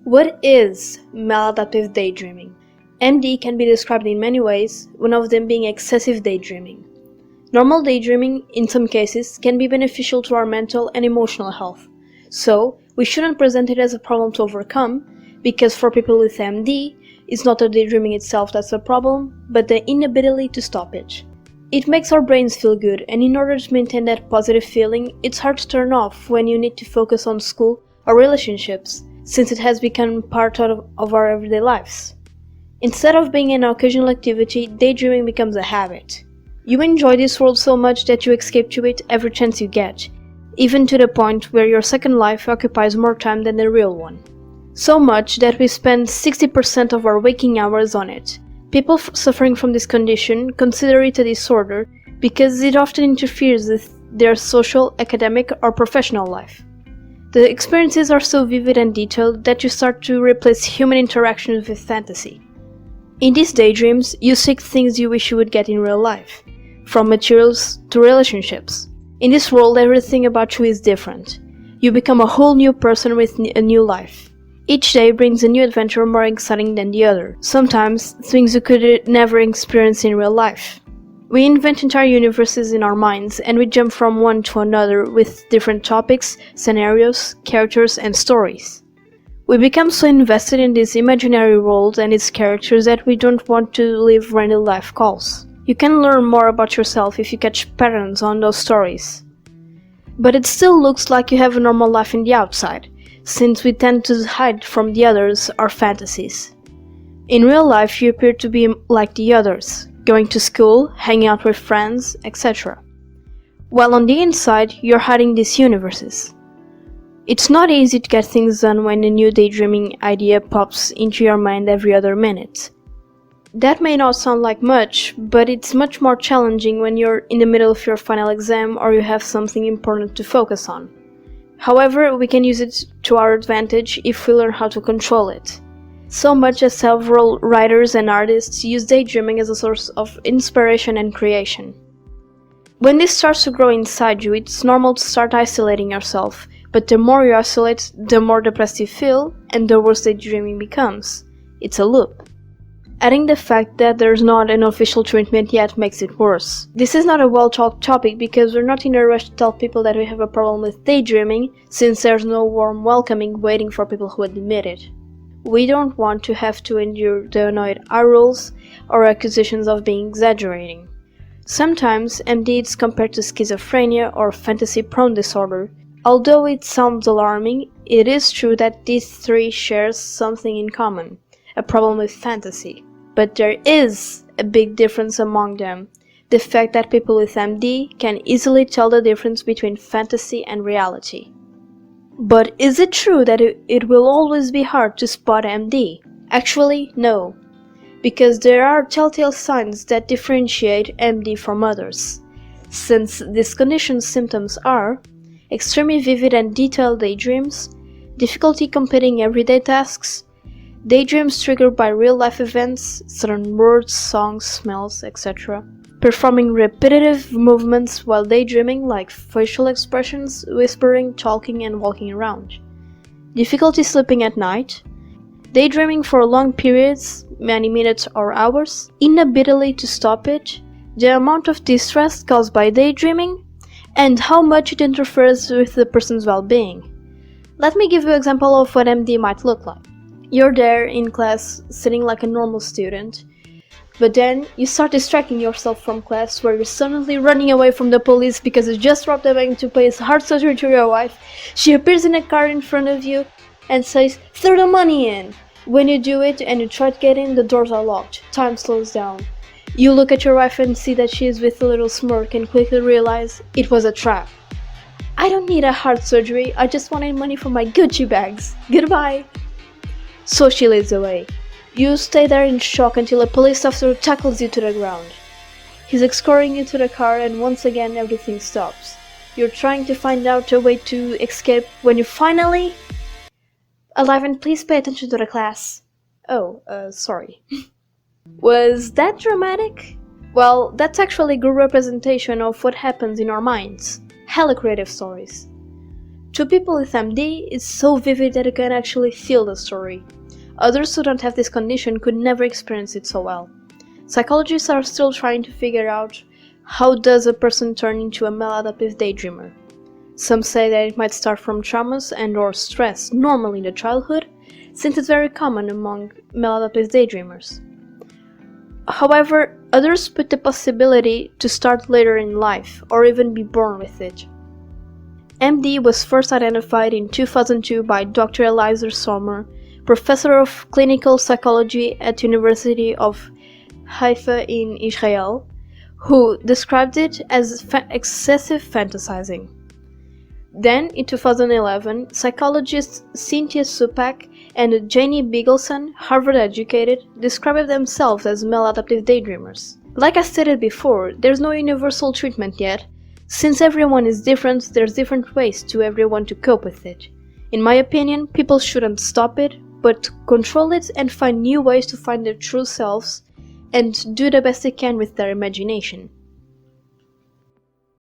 What is maladaptive daydreaming? MD can be described in many ways, one of them being excessive daydreaming. Normal daydreaming, in some cases, can be beneficial to our mental and emotional health. So, we shouldn't present it as a problem to overcome, because for people with MD, it's not the daydreaming itself that's a problem, but the inability to stop it. It makes our brains feel good, and in order to maintain that positive feeling, it's hard to turn off when you need to focus on school or relationships, since it has become part of our everyday lives. Instead of being an occasional activity, daydreaming becomes a habit. You enjoy this world so much that you escape to it every chance you get, even to the point where your second life occupies more time than the real one. So much that we spend 60% of our waking hours on it. People suffering from this condition consider it a disorder because it often interferes with their social, academic, or professional life. The experiences are so vivid and detailed that you start to replace human interactions with fantasy. In these daydreams, you seek things you wish you would get in real life, from materials to relationships. In this world, everything about you is different. You become a whole new person with a new life. Each day brings a new adventure more exciting than the other, sometimes things you could never experience in real life. We invent entire universes in our minds, and we jump from one to another with different topics, scenarios, characters, and stories. We become so invested in this imaginary world and its characters that we don't want to live random life calls. You can learn more about yourself if you catch patterns on those stories. But it still looks like you have a normal life in the outside, since we tend to hide from the others our fantasies. In real life, you appear to be like the others, going to school, hanging out with friends, etc. While on the inside, you're hiding these universes. It's not easy to get things done when a new daydreaming idea pops into your mind every other minute. That may not sound like much, but it's much more challenging when you're in the middle of your final exam or you have something important to focus on. However, we can use it to our advantage if we learn how to control it. So much as several writers and artists use daydreaming as a source of inspiration and creation. When this starts to grow inside you, it's normal to start isolating yourself, but the more you isolate, the more depressed you feel, and the worse daydreaming becomes. It's a loop. Adding the fact that there's not an official treatment yet makes it worse. This is not a well-talked topic because we're not in a rush to tell people that we have a problem with daydreaming, since there's no warm welcoming waiting for people who admit it. We don't want to have to endure the annoyed eye rolls or accusations of being exaggerating. Sometimes MD is compared to schizophrenia or fantasy-prone disorder. Although it sounds alarming, it is true that these three share something in common. A problem with fantasy. But there is a big difference among them. The fact that people with MD can easily tell the difference between fantasy and reality. But is it true that it will always be hard to spot MD? Actually, no. Because there are telltale signs that differentiate MD from others. Since this condition's symptoms are extremely vivid and detailed daydreams, difficulty completing everyday tasks, daydreams triggered by real-life events, certain words, songs, smells, etc. Performing repetitive movements while daydreaming like facial expressions, whispering, talking, and walking around. Difficulty sleeping at night. Daydreaming for long periods, many minutes or hours. Inability to stop it. The amount of distress caused by daydreaming. And how much it interferes with the person's well-being. Let me give you an example of what MD might look like. You're there in class, sitting like a normal student, but then you start distracting yourself from class where you're suddenly running away from the police because you just robbed a bank to pay heart surgery to your wife. She appears in a car in front of you and says, "Throw the money in!" When you do it and you try to get in, the doors are locked. Time slows down. You look at your wife and see that she is with a little smirk and quickly realize it was a trap. "I don't need a heart surgery, I just wanted money for my Gucci bags. Goodbye." So she leads away. You stay there in shock until a police officer tackles you to the ground. He's escorting you to the car and once again everything stops. You're trying to find out a way to escape when you finally... "TheAlivent, please pay attention to the class." Oh, sorry. Was that dramatic? Well, that's actually a good representation of what happens in our minds. Hella creative stories. To people with MD, it's so vivid that you can actually feel the story. Others who don't have this condition could never experience it so well. Psychologists are still trying to figure out how does a person turn into a maladaptive daydreamer. Some say that it might start from traumas and or stress normally in the childhood, since it's very common among maladaptive daydreamers. However, others put the possibility to start later in life or even be born with it. MD was first identified in 2002 by Dr. Eliezer Sommer, professor of clinical psychology at University of Haifa in Israel, who described it as excessive fantasizing. Then, in 2011, psychologists Cynthia Supak and Janie Bigelson, Harvard-educated, described themselves as maladaptive daydreamers. Like I stated before, there's no universal treatment yet. Since everyone is different, there's different ways to everyone to cope with it. In my opinion, people shouldn't stop it, but control it and find new ways to find their true selves and do the best they can with their imagination.